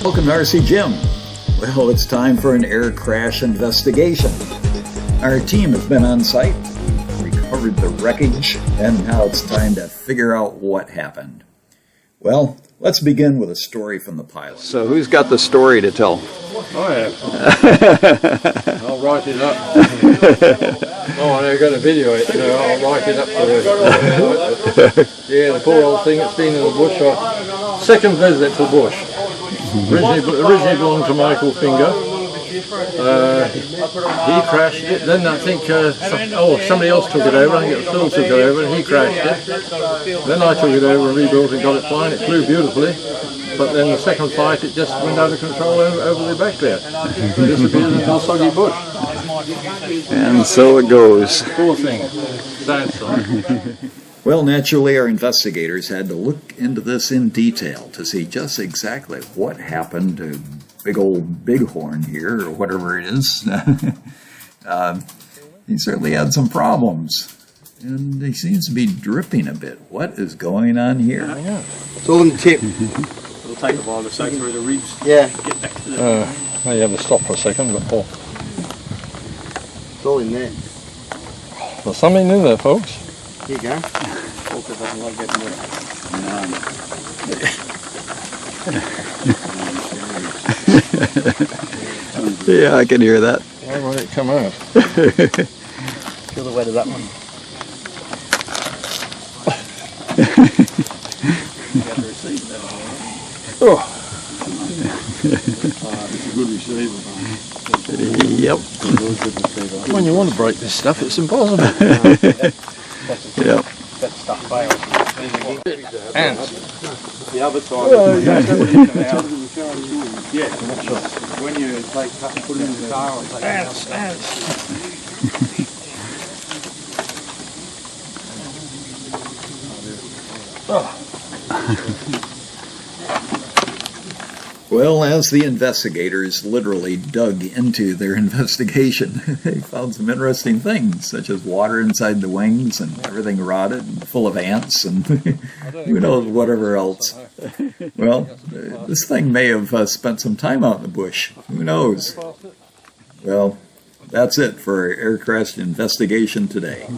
Welcome to RC Jim. Well, it's time for an air crash investigation. Our team has been on site, recovered the wreckage, and now it's time to figure out what happened. Well, let's begin with a story from the pilot. So who's got the story to tell? I have. I'll write it up. Oh, I've got to video it, so I'll write it up for you. Yeah, the poor old thing, it's been in the bush. Second visit to bush. Originally belonged to Michael Finger. He crashed it, then I think somebody else took it over. I think Phil took it over and he crashed it. Then I took it over and rebuilt and got it flying. It flew beautifully. But then the second flight, it just went out of control over the back there. It disappeared into the soggy bush. And so it goes. Poor thing. Sad song. Well, naturally, our investigators had to look into this in detail to see just exactly what happened to big old Bighorn here, or whatever it is. He certainly had some problems, and he seems to be dripping a bit. What is going on here? Yeah. It's all in the tip. It'll take a while to soak through the ribs. Yeah. Get back to the... Now you have to stop for a second, but It's all in there. there's something in there, folks. Here you go. Walker doesn't like getting wet. Yeah, I can hear that. Why won't it come out? Feel the weight of that one. Oh. Yep. When you want to break this stuff, it's impossible. Yep. That stuff fails. Ants. The other time, when you take cut and put it in the car, or take Ants. Well, as the investigators literally dug into their investigation, they found some interesting things, such as water inside the wings and everything rotted and full of ants and who knows whatever else. Well, this thing may have spent some time out in the bush. Who knows? Well, that's it for our air crash investigation today.